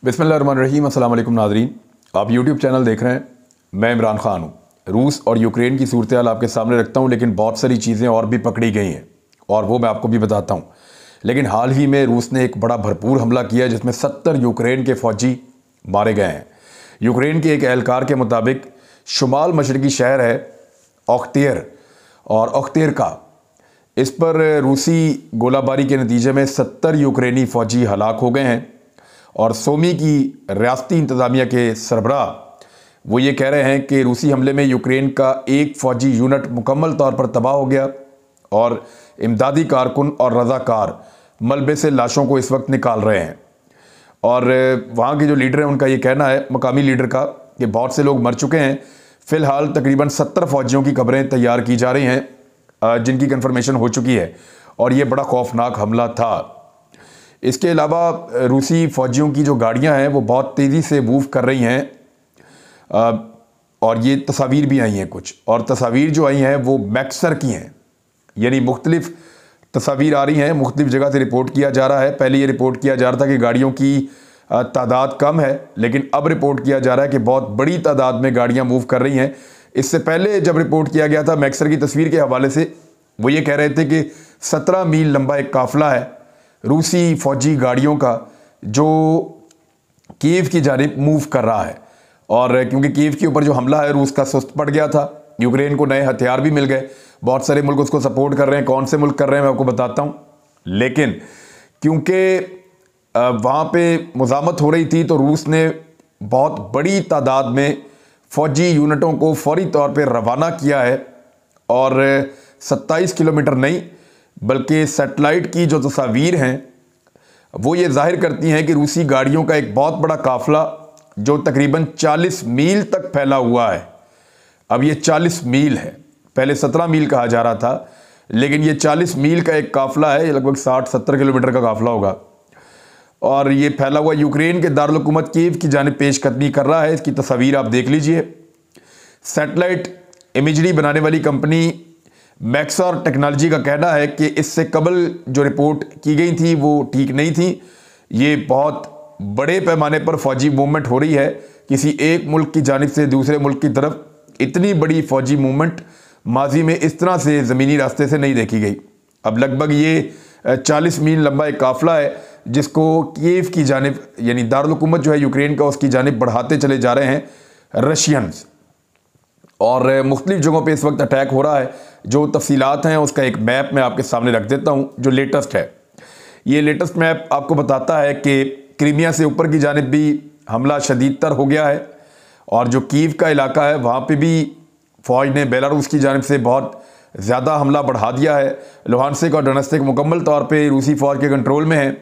बिस्मिल्लाहिर्रहमानिर्रहीम। अस्सलाम वालेकुम नाज़रीन, आप यूट्यूब चैनल देख रहे हैं। मैं इमरान खान हूँ। रूस और यूक्रेन की सूरत हाल आपके सामने रखता हूँ, लेकिन बहुत सारी चीज़ें और भी पकड़ी गई हैं और वो मैं आपको भी बताता हूँ। लेकिन हाल ही में रूस ने एक बड़ा भरपूर हमला किया जिसमें 70 यूक्रेन के फ़ौजी मारे गए हैं। यूक्रेन के एक एहलकार के मुताबिक शुमाल मशरकी शहर है ओख्तिर और ओख्तिर का, इस पर रूसी गोलाबारी के नतीजे में 70 यूक्रेनी फ़ौजी हलाक हो गए हैं। और सोमी की रियासती इंतज़ामिया के सरबराह वो ये कह रहे हैं कि रूसी हमले में यूक्रेन का एक फ़ौजी यूनिट मुकम्मल तौर पर तबाह हो गया और इमदादी कारकुन और रज़ाकार मलबे से लाशों को इस वक्त निकाल रहे हैं। और वहाँ के जो लीडर हैं उनका ये कहना है, मकामी लीडर का, कि बहुत से लोग मर चुके हैं। फ़िलहाल तकरीबन 70 फ़ौजियों की कब्रें तैयार की जा रही हैं जिनकी कन्फर्मेशन हो चुकी है और ये बड़ा खौफनाक हमला था। इसके अलावा रूसी फ़ौजियों की जो गाड़ियां हैं वो बहुत तेज़ी से मूव कर रही हैं और ये तस्वीर भी आई हैं कुछ, और तस्वीर जो आई हैं वो मैक्सर की हैं, यानी मुख्तलिफ तस्वीर आ रही हैं, मुख्तलिफ जगह से रिपोर्ट किया जा रहा है। पहले ये रिपोर्ट किया जा रहा था कि गाड़ियों की तादाद कम है, लेकिन अब रिपोर्ट किया जा रहा है कि बहुत बड़ी तादाद में गाड़ियाँ मूव कर रही हैं। इससे पहले जब रिपोर्ट किया गया था मैक्सर की तस्वीर के हवाले से, वो ये कह रहे थे कि 17 मील लंबा एक काफ़िला है रूसी फ़ौजी गाड़ियों का जो कीव की जानिब मूव कर रहा है। और क्योंकि कीव के ऊपर जो हमला है रूस का सुस्त पड़ गया था, यूक्रेन को नए हथियार भी मिल गए, बहुत सारे मुल्क उसको सपोर्ट कर रहे हैं। कौन से मुल्क कर रहे हैं मैं आपको बताता हूँ। लेकिन क्योंकि वहाँ पे मुज़ामत हो रही थी तो रूस ने बहुत बड़ी तादाद में फ़ौजी यूनिटों को फौरी तौर पर रवाना किया है। और 27 किलोमीटर नहीं बल्कि सैटेलाइट की जो तस्वीर हैं वो ये जाहिर करती हैं कि रूसी गाड़ियों का एक बहुत बड़ा काफ़िला जो तकरीबन 40 मील तक फैला हुआ है, अब ये 40 मील है, पहले 17 मील कहा जा रहा था, लेकिन ये 40 मील का एक काफ़िला है, ये लगभग 60-70 किलोमीटर का काफ़िला होगा। और ये फैला हुआ यूक्रेन के दारुल हुकूमत कीव की जानिब पेशकदमी कर रहा है। इसकी तस्वीर आप देख लीजिए। सैटेलाइट इमेजरी बनाने वाली कंपनी मैक्सर टेक्नोलॉजी का कहना है कि इससे कबल जो रिपोर्ट की गई थी वो ठीक नहीं थी। ये बहुत बड़े पैमाने पर फ़ौजी मूवमेंट हो रही है किसी एक मुल्क की जानिब से दूसरे मुल्क की तरफ। इतनी बड़ी फ़ौजी मूवमेंट माजी में इस तरह से ज़मीनी रास्ते से नहीं देखी गई। अब लगभग ये 40 मील लंबा एक काफ़िला है जिसको कीव की जानिब, यानी दारुल हुकूमत जो है यूक्रेन का, उसकी जानिब बढ़ाते चले जा रहे हैं रशियंस। और मुख्तलिफ जगहों पे इस वक्त अटैक हो रहा है। जो तफसीलात हैं उसका एक मैप मैं आपके सामने रख देता हूँ जो लेटेस्ट है। ये लेटेस्ट मैप आपको बताता है कि क्रीमिया से ऊपर की जानिब भी हमला शदीद तर हो गया है और जो कीव का इलाका है वहाँ पे भी फ़ौज ने बेलारूस की जानिब से बहुत ज़्यादा हमला बढ़ा दिया है। लुहानस्क और डोनेत्स्क मुकम्मल तौर पर रूसी फ़ौज के कंट्रोल में है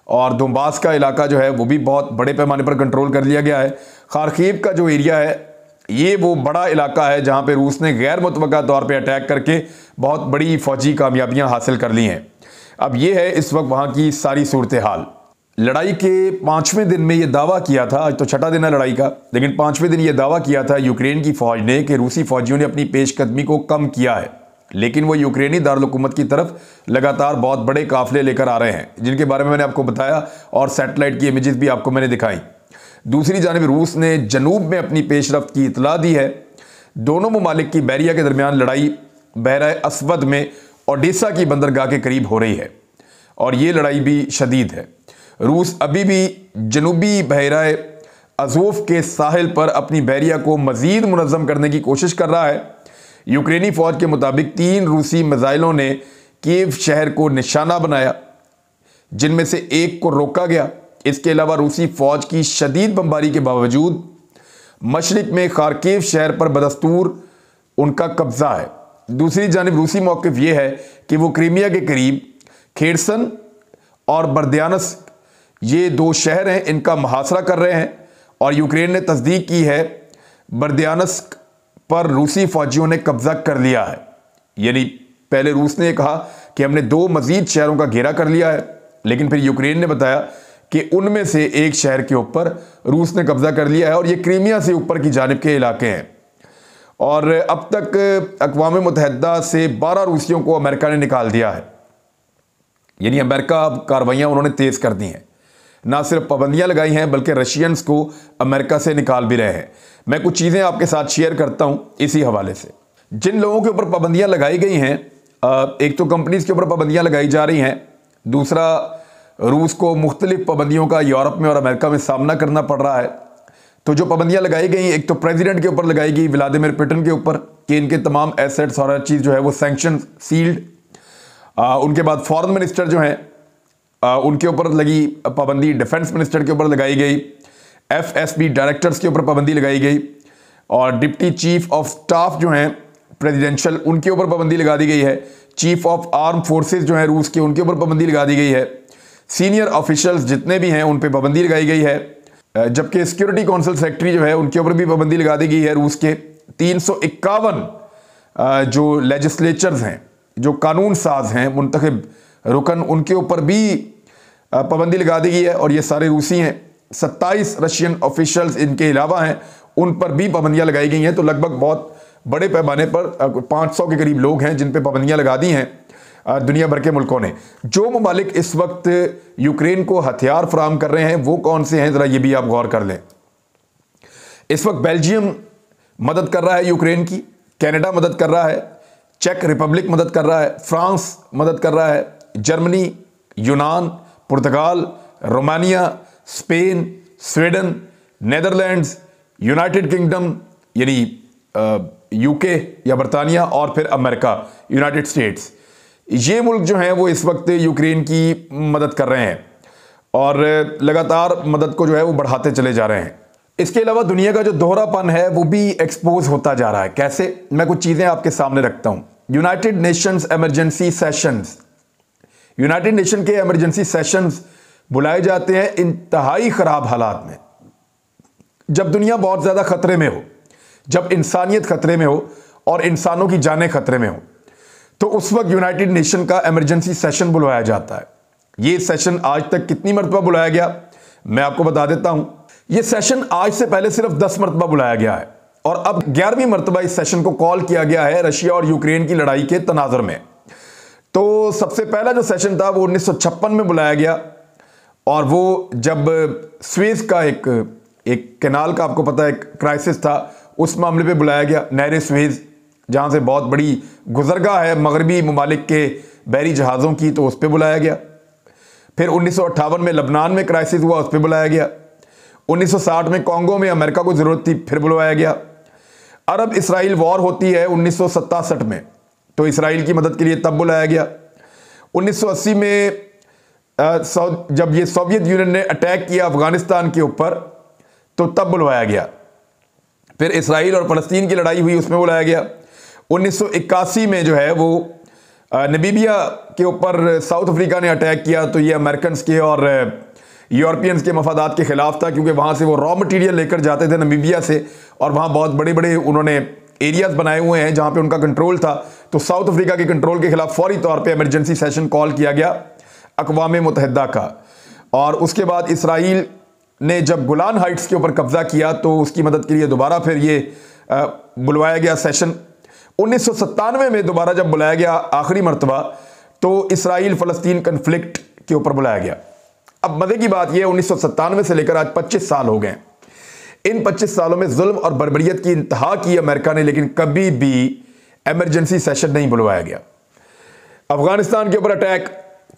और दोनबास का इलाका जो है वो भी बहुत बड़े पैमाने पर कंट्रोल कर लिया गया है। खार्किव का जो एरिया है ये वो बड़ा इलाका है जहां पे रूस ने गैर मुतवक्का तौर पे अटैक करके बहुत बड़ी फौजी कामयाबियां हासिल कर ली हैं। अब ये है इस वक्त वहां की सारी सूरत हाल। लड़ाई के 5वें दिन में ये दावा किया था, आज तो 6ठा दिन है लड़ाई का, लेकिन 5वें दिन ये दावा किया था यूक्रेन की फौज ने कि रूसी फौजियों ने अपनी पेशकदमी को कम किया है, लेकिन वो यूक्रेनी दारुल हुकूमत की तरफ लगातार बहुत बड़े काफिले लेकर आ रहे हैं जिनके बारे में मैंने आपको बताया और सैटेलाइट की इमेजेस भी आपको मैंने दिखाई। दूसरी जानिब रूस ने जनूब में अपनी पेशरफ्त की इतला दी है। दोनों ममालिक की बहरिया के दरमियान लड़ाई बहरा अस्वद में ओडेसा की बंदरगाह के करीब हो रही है और ये लड़ाई भी शदीद है। रूस अभी भी जनूबी बहरा अज़ोव के साहिल पर अपनी बहरिया को मज़ीद मुनज़्ज़म करने की कोशिश कर रहा है। यूक्रेनी फ़ौज के मुताबिक 3 रूसी मिसाइलों ने कीव शहर को निशाना बनाया जिनमें से एक को रोका गया। इसके अलावा रूसी फ़ौज की शदीद बमबारी के बावजूद मशरिक में खार्किव शहर पर बदस्तूर उनका कब्ज़ा है। दूसरी जानिब रूसी मौक़िफ़ ये है कि वो क्रीमिया के करीब खेरसन और बर्दियानस्क, ये 2 शहर हैं, इनका मुहासरा कर रहे हैं और यूक्रेन ने तस्दीक की है बर्दियानस्क पर रूसी फ़ौजियों ने कब्ज़ा कर लिया है। यानी पहले रूस ने कहा कि हमने 2 मज़ीद शहरों का घेरा कर लिया है, लेकिन फिर यूक्रेन ने बताया कि उनमें से एक शहर के ऊपर रूस ने कब्जा कर लिया है और ये क्रीमिया से ऊपर की जानिब के इलाके हैं। और अब तक अक़वाम मुत्तहिदा से 12 रूसियों को अमेरिका ने निकाल दिया है, यानी अमेरिका अब कार्रवाइयाँ उन्होंने तेज़ कर दी हैं। ना सिर्फ पाबंदियां लगाई हैं बल्कि रशियंस को अमेरिका से निकाल भी रहे हैं। मैं कुछ चीज़ें आपके साथ शेयर करता हूं इसी हवाले से। जिन लोगों के ऊपर पाबंदियां लगाई गई हैं, एक तो कंपनीज के ऊपर पाबंदियां लगाई जा रही हैं, दूसरा रूस को मुख्तलिफ पाबंदियों का यूरोप में और अमेरिका में सामना करना पड़ रहा है। तो जो पाबंदियां लगाई गई, एक तो प्रेसिडेंट के ऊपर लगाई गई व्लादिमीर पुतिन के ऊपर कि इनके तमाम एसेट्स और हर चीज़ जो है वो सैंक्शन सील्ड। उनके बाद फॉरेन मिनिस्टर जो हैं उनके ऊपर लगी पाबंदी, डिफेंस मिनिस्टर के ऊपर लगाई गई, FSB डायरेक्टर्स के ऊपर पाबंदी लगाई गई, और डिप्टी चीफ ऑफ स्टाफ जो हैं प्रेसिडेंशियल उनके ऊपर पाबंदी लगा दी गई है। चीफ ऑफ आर्म फोर्सेस जो हैं रूस के, उनके ऊपर पाबंदी लगा दी गई है। सीनियर ऑफिशियल्स जितने भी हैं उन पर पाबंदी लगाई गई है। जबकि सिक्योरिटी काउंसिल सेक्रेटरी जो है उनके ऊपर भी पाबंदी लगा दी गई है रूस के। 351 जो लेजिस्लेचर्स हैं, जो कानून साज हैं, मुंतखब रुकन, उनके ऊपर भी पाबंदी लगा दी गई है और ये सारे रूसी हैं। 27 रशियन ऑफिशियल्स इनके अलावा हैं, उन पर भी पाबंदियां लगाई गई हैं। तो लगभग बहुत बड़े पैमाने पर 500 के करीब लोग हैं जिन पे पाबंदियां लगा दी हैं दुनिया भर के मुल्कों ने। जो ममालिक इस वक्त यूक्रेन को हथियार फराहम कर रहे हैं वो कौन से हैं, ज़रा ये भी आप गौर कर लें। इस वक्त बेल्जियम मदद कर रहा है यूक्रेन की, कनाडा मदद कर रहा है, चेक रिपब्लिक मदद कर रहा है, फ्रांस मदद कर रहा है, जर्मनी, यूनान, पुर्तगाल, Romania, Spain, Sweden, Netherlands, United Kingdom यानी यूके या बरतानिया, और फिर अमेरिका, यूनाइटेड स्टेट्स। ये मुल्क जो हैं वो इस वक्त यूक्रेन की मदद कर रहे हैं और लगातार मदद को जो है वो बढ़ाते चले जा रहे हैं। इसके अलावा दुनिया का जो दोहरापन है वो भी एक्सपोज होता जा रहा है। कैसे, मैं कुछ चीज़ें आपके सामने रखता हूँ। United Nations emergency sessions, United nation के एमरजेंसी सेशंस बुलाए जाते हैं इंतहाई ख़राब हालात में, जब दुनिया बहुत ज़्यादा ख़तरे में हो, जब इंसानियत ख़तरे में हो और इंसानों की जानें ख़तरे में हो, तो उस वक्त यूनाइटेड नेशन का एमरजेंसी सेशन बुलवाया जाता है। ये सेशन आज तक कितनी मरतबा बुलाया गया मैं आपको बता देता हूं। ये सेशन आज से पहले सिर्फ 10 मरतबा बुलाया गया है और अब 11वीं मरतबा इस सेशन को कॉल किया गया है रशिया और यूक्रेन की लड़ाई के तनाजुर में। तो सबसे पहला जो सेशन था वो 1956 में बुलाया गया और वो जब स्वेज का एक कैनाल का आपको पता है एक क्राइसिस था, उस मामले पे बुलाया गया, नहर स्वेज जहाँ से बहुत बड़ी गुजरगाह है मगरबी ममालिक के बहरी जहाज़ों की, तो उस पर बुलाया गया। फिर 1958 में लबनान में क्राइसिस हुआ, उस पर बुलाया गया। 1960 में कॉन्गो में अमेरिका को ज़रूरत थी, फिर बुलवाया गया। अरब इसराइल वॉर होती है 1967 में, तो इसराइल की मदद के लिए तब बुलाया गया। 1980 में जब ये सोवियत यूनियन ने अटैक किया अफगानिस्तान के ऊपर, तो तब बुलवाया गया। फिर इसराइल और फ़लस्तीन की लड़ाई हुई, उसमें बुलाया गया। 1981 में जो है वो नमीबिया के ऊपर साउथ अफ्रीका ने अटैक किया, तो ये अमेरिकन के और यूरोपियंस के मफादात के ख़िलाफ़ था, क्योंकि वहाँ से वो रॉ मटीरियल लेकर जाते थे नमीबिया से, और वहाँ बहुत बड़े बड़े उन्होंने एरियाज़ बनाए हुए हैं जहाँ पे उनका कंट्रोल था। तो साउथ अफ्रीका के कंट्रोल के ख़िलाफ़ फौरी तौर पे इमरजेंसी सेशन कॉल किया गया अक़वाम मुत्तहिदा का। और उसके बाद इसराइल ने जब गोलान हाइट्स के ऊपर कब्ज़ा किया तो उसकी मदद के लिए दोबारा फिर ये बुलवाया गया सेशन। 1997 में दोबारा जब बुलाया गया आखिरी मरतबा, तो इसराइल फ़लस्तीन कन्फ्लिक्ट के ऊपर बुलाया गया। अब मज़े की बात यह 1997 से लेकर आज 25 साल हो गए। इन 25 सालों में जुल्म और बर्बरियत की इंतहा की अमेरिका ने, लेकिन कभी भी इमरजेंसी सेशन नहीं बुलवाया गया। अफगानिस्तान के ऊपर अटैक,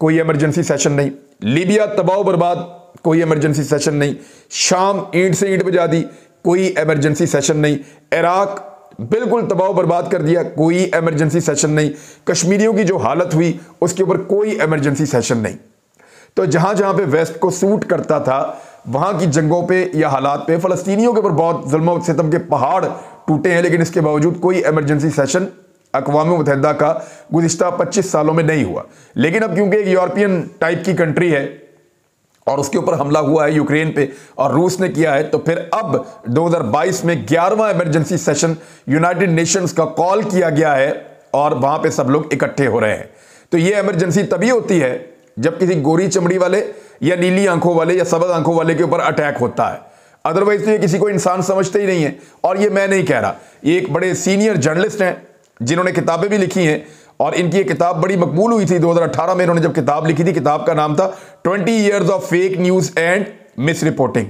कोई इमरजेंसी सेशन नहीं। लीबिया तबाह बर्बाद, कोई इमरजेंसी सेशन नहीं। शाम ईंट से ईंट बजा दी, कोई इमरजेंसी सेशन नहीं। इराक बिल्कुल तबाह बर्बाद कर दिया, कोई इमरजेंसी सेशन नहीं। कश्मीरियों की जो हालत हुई उसके ऊपर कोई इमरजेंसी सेशन नहीं। तो जहां जहां पे वेस्ट को सूट करता था वहां की जंगों पे या हालात पे फ़लस्तीनियों के ऊपर बहुत जुल्म सितम के पहाड़ टूटे हैं, लेकिन इसके बावजूद कोई इमरजेंसी सेशन अक़वाम मुत्तहिदा का गुज़िश्ता 25 सालों में नहीं हुआ। लेकिन अब क्योंकि एक यूरोपियन टाइप की कंट्री है और उसके ऊपर हमला हुआ है यूक्रेन पे और रूस ने किया है, तो फिर अब 2022 में 11वां इमरजेंसी सेशन यूनाइटेड नेशंस का कॉल किया गया है और वहां पे सब लोग इकट्ठे हो रहे हैं। तो ये इमरजेंसी तभी होती है जब किसी गोरी चमड़ी वाले या नीली आंखों वाले या सब्ज़ आंखों वाले के ऊपर अटैक होता है। अदरवाइज तो ये किसी को इंसान समझते ही नहीं है। और ये मैं नहीं कह रहा, ये एक बड़े सीनियर जर्नलिस्ट हैं जिन्होंने किताबें भी लिखी हैं और इनकी एक किताब बड़ी मकबूल हुई थी 2018 में। इन्होंने जब किताब लिखी थी, किताब का नाम था 20 years of fake news and miss reporting,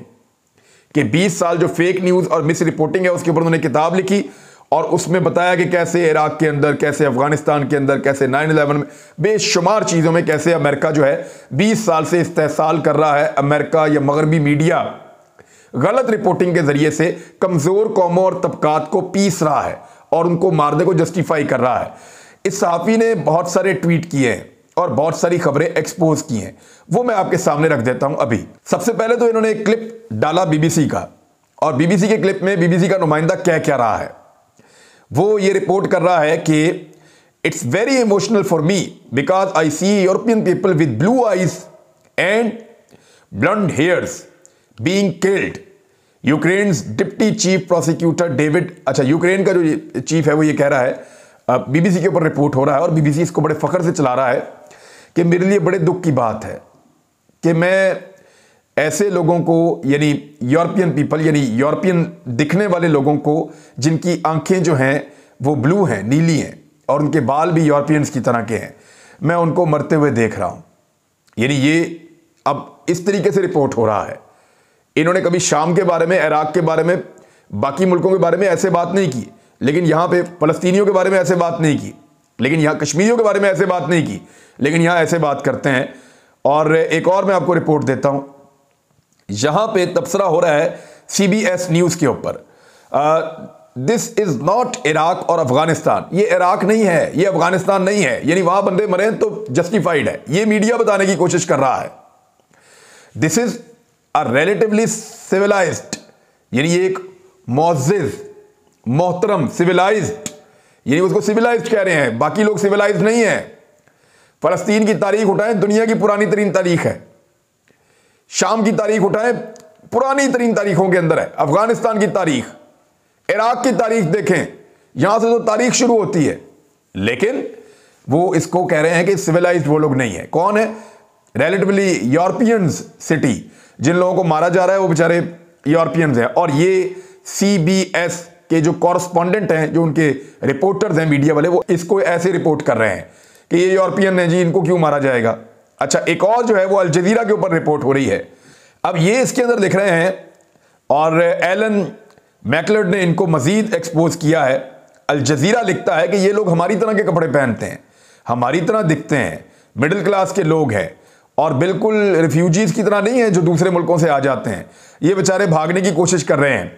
कि 20 साल जो फेक न्यूज और मिस रिपोर्टिंग है उसके ऊपर उन्होंने किताब लिखी और उसमें बताया कि कैसे इराक के अंदर, कैसे अफगानिस्तान के अंदर, कैसे 9/11 में, बेशुमार चीज़ों में कैसे अमेरिका जो है 20 साल से इस्तेहसाल कर रहा है। अमेरिका या मगरबी मीडिया गलत रिपोर्टिंग के जरिए से कमज़ोर कौमों और तबकात को पीस रहा है और उनको मारने को जस्टिफाई कर रहा है। इस सहाफ़ी ने बहुत सारे ट्वीट किए हैं और बहुत सारी खबरें एक्सपोज की हैं, वो मैं आपके सामने रख देता हूं अभी। सबसे पहले तो इन्होंने एक क्लिप डाला बीबीसी का, और बीबीसी के क्लिप में बीबीसी का नुमाइंदा क्या रहा है। वो ये रिपोर्ट कर रहा है कि it's very emotional for me because I see European people with blue eyes and blonde hairs being killed. Ukraine's deputy chief prosecutor David, अच्छा यूक्रेन का जो चीफ है वो ये कह रहा है, बीबीसी के ऊपर रिपोर्ट हो रहा है और बीबीसी इसको बड़े फख्र से चला रहा है कि मेरे लिए बड़े दुख की बात है कि मैं ऐसे लोगों को, यानी यूरोपियन पीपल, यानी यूरोपियन दिखने वाले लोगों को, जिनकी आंखें जो हैं वो ब्लू हैं, नीली हैं, और उनके बाल भी यूरोपियंस की तरह के हैं, मैं उनको मरते हुए देख रहा हूं। यानी ये अब इस तरीके से रिपोर्ट हो रहा है। इन्होंने कभी शाम के बारे में, इराक के बारे में, बाकी मुल्कों के बारे में ऐसे बात नहीं की, लेकिन यहां पे फलस्तीनियों के बारे में ऐसे बात नहीं की, लेकिन यहां कश्मीरियों के बारे में ऐसे बात नहीं की, लेकिन यहां ऐसे बात करते हैं। और एक और मैं आपको रिपोर्ट देता हूं, यहां पे तबसरा हो रहा है CBS न्यूज के ऊपर, दिस इज नॉट इराक और अफगानिस्तान। ये इराक नहीं है, ये अफगानिस्तान नहीं है, यानी वहां बंदे मरे तो जस्टिफाइड है, ये मीडिया बताने की कोशिश कर रहा है। This is a relatively civilised, यानी ये एक मुअज़्ज़िज़, मोहतरम, सिविलाइज्ड, यानी उसको सिविलाइज्ड कह रहे हैं, बाकी लोग सिविलाइज्ड नहीं है। फलस्तीन की तारीख उठाएं, दुनिया की पुरानी तरीन तारीख है। शाम की तारीख उठाएं, पुरानी तरीन तारीखों के अंदर है। अफगानिस्तान की तारीख, इराक की तारीख देखें, यहां से तो तारीख शुरू होती है, लेकिन वो इसको कह रहे हैं कि सिविलाइज्ड वो लोग नहीं है। कौन है? रिलेटिवली यूरोपियंस सिटी, जिन लोगों को मारा जा रहा है वो बेचारे यूरोपियंस हैं। और ये CBS के जो कॉरेस्पॉन्डेंट हैं, जो उनके रिपोर्टर्स हैं, मीडिया वाले, वो इसको ऐसे रिपोर्ट कर रहे हैं कि ये यूरोपियन है जी, इनको क्यों मारा जाएगा। अच्छा, एक और जो है वो अल जजीरा के ऊपर रिपोर्ट हो रही है। अब ये इसके अंदर लिख रहे हैं, और एलन मैकलर्ड ने इनको मजीद एक्सपोज किया है। अल जजीरा लिखता है कि ये लोग हमारी तरह के कपड़े पहनते हैं, हमारी तरह दिखते हैं, मिडिल क्लास के लोग हैं, और बिल्कुल रिफ्यूजीज की तरह नहीं है जो दूसरे मुल्कों से आ जाते हैं। ये बेचारे भागने की कोशिश कर रहे हैं।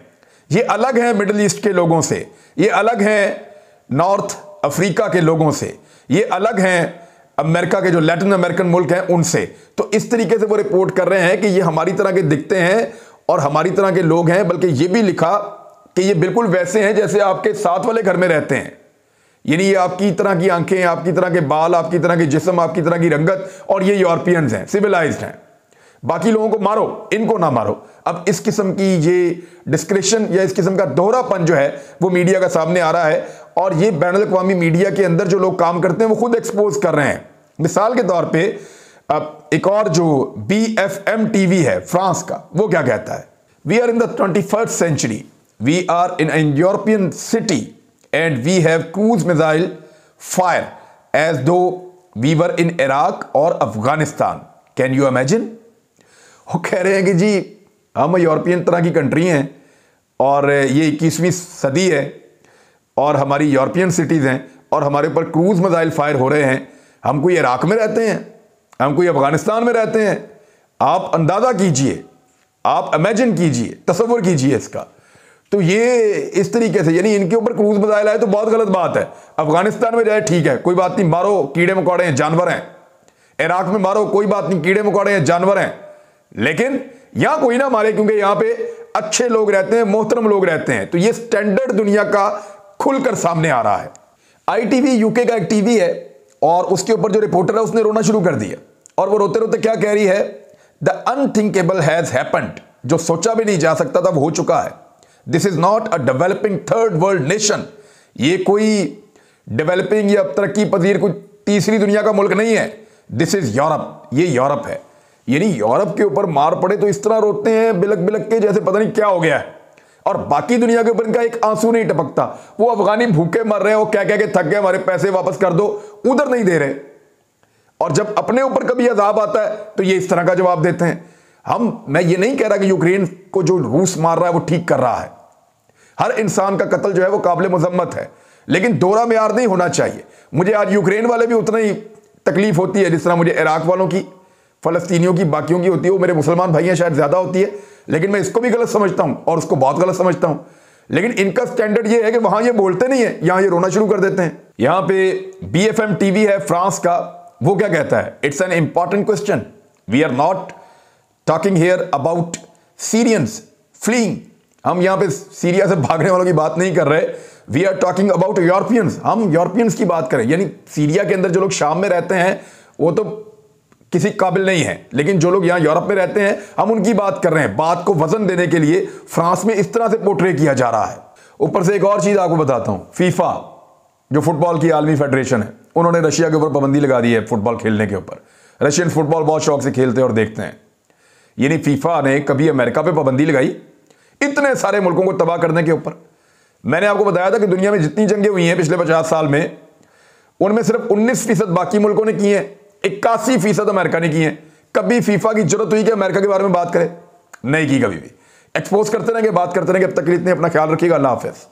ये अलग है मिडिल ईस्ट के लोगों से, ये अलग है नॉर्थ अफ्रीका के लोगों से, ये अलग हैं अमेरिका के जो लैटिन अमेरिकन मुल्क हैं उनसे। तो इस तरीके से वो रिपोर्ट कर रहे हैं कि ये हमारी तरह के दिखते हैं और हमारी तरह के लोग हैं। बल्कि ये भी लिखा कि ये बिल्कुल वैसे हैं जैसे आपके साथ वाले घर में रहते हैं, यानी ये आपकी तरह की आंखें, आपकी तरह के बाल, आपकी तरह के जिस्म, आपकी तरह की रंगत, और ये यूरोपियंस हैं, सिविलाइज्ड हैं। बाकी लोगों को मारो, इनको ना मारो। अब इस किस्म की ये डिस्क्रिप्शन या इस किस्म का दोहरापन जो है वो मीडिया का सामने आ रहा है, और ये बैनुल अक़वामी मीडिया के अंदर जो लोग काम करते हैं वो खुद एक्सपोज कर रहे हैं। मिसाल के तौर पे अब एक और जो BFM TV है फ्रांस का, वो क्या कहता है? We are in the 21st century, we are in an European city and we have cruise missile fire as though we were in Iraq और अफगानिस्तान। Can you imagine? वो कह रहे हैं कि जी हम यूरोपियन तरह की कंट्री हैं और ये 21वीं सदी है और हमारी यूरोपियन सिटीज़ हैं और हमारे ऊपर क्रूज मिसाइल फायर हो रहे हैं। हम कोई इराक में रहते हैं, हम कोई अफगानिस्तान में रहते हैं। आप अंदाज़ा कीजिए, आप इमेजिन कीजिए, तसव्वुर कीजिए इसका। तो ये इस तरीके से, यानी इनके ऊपर क्रूज मिसाइल आए तो बहुत गलत बात है। अफगानिस्तान में जाए ठीक है, कोई बात नहीं, मारो, कीड़े मकोड़े हैं, जानवर हैं। इराक में मारो, कोई बात नहीं, कीड़े मकोड़े हैं, जानवर हैं। लेकिन यहां कोई ना मारे क्योंकि यहां पे अच्छे लोग रहते हैं, मोहतरम लोग रहते हैं। तो ये स्टैंडर्ड दुनिया का खुलकर सामने आ रहा है। ITV UK का एक टीवी है और उसके ऊपर जो रिपोर्टर है उसने रोना शुरू कर दिया, और वो रोते रोते क्या कह रही है? द अनथिंकेबल हैज हैपेंड, जो सोचा भी नहीं जा सकता था वो हो चुका है। This is not a developing third world nation, ये कोई डेवलपिंग या तरक्की पजीर कोई तीसरी दुनिया का मुल्क नहीं है। दिस इज यूरोप, ये यूरोप है। यानी यूरोप के ऊपर मार पड़े तो इस तरह रोते हैं बिलक बिलक के जैसे पता नहीं क्या हो गया है। और बाकी दुनिया के ऊपर इनका एक आंसू नहीं टपकता। वो अफगानी भूखे मर रहे हैं, वो कह कह के थक गए हमारे पैसे वापस कर दो, उधर नहीं दे रहे। और जब अपने ऊपर कभी अजाब आता है तो ये इस तरह का जवाब देते हैं। मैं ये नहीं कह रहा कि यूक्रेन को जो रूस मार रहा है वो ठीक कर रहा है। हर इंसान का कत्ल जो है वो काबिल मुजम्मत है, लेकिन दोहरा मेयार नहीं होना चाहिए। मुझे आज यूक्रेन वाले भी उतना ही तकलीफ होती है जिस तरह मुझे इराक वालों की, फलस्तीनियों की, बाकियों की होती है। वो मेरे मुसलमान भाई हैं, शायद ज्यादा होती है, लेकिन मैं इसको भी गलत समझता हूं और उसको बहुत गलत समझता हूं। लेकिन इनका स्टैंडर्ड ये है कि वहां ये बोलते नहीं है, यहां ये रोना शुरू कर देते हैं। यहां पे BFM TV है फ्रांस का, वो क्या कहता है? It's an important question, we are not talking here about Syrians fleeing. हम यहां पे सीरिया से भागने वालों की बात नहीं कर रहे, we are talking about Europeans. हम यूरोपियंस की बात करें, यानी सीरिया के अंदर जो लोग शाम में रहते हैं वो तो किसी काबिल नहीं है, लेकिन जो लोग यहां यूरोप में रहते हैं हम उनकी बात कर रहे हैं। बात को वजन देने के लिए फ्रांस में इस तरह से पोर्ट्रे किया जा रहा है। ऊपर से एक और चीज आपको बताता हूं, फीफा जो फुटबॉल की आलमी फेडरेशन है, उन्होंने रशिया के ऊपर पाबंदी लगा दी है फुटबॉल खेलने के ऊपर। रशियन फुटबॉल बहुत शौक से खेलते हैं और देखते हैं। यानी फीफा ने कभी अमेरिका पे पाबंदी लगाई इतने सारे मुल्कों को तबाह करने के ऊपर। मैंने आपको बताया था कि दुनिया में जितनी जंगें हुई हैं पिछले 50 साल में, उनमें सिर्फ 19% बाकी मुल्कों ने की हैं, 81% अमेरिका ने की हैं। कभी फीफा की जरूरत हुई कि अमेरिका के बारे में बात करें? नहीं की कभी भी। एक्सपोज करते रहेंगे, बात करते रहेंगे। अब तक के लिए इतने अपना ख्याल रखिएगा। अल्लाह हाफिज।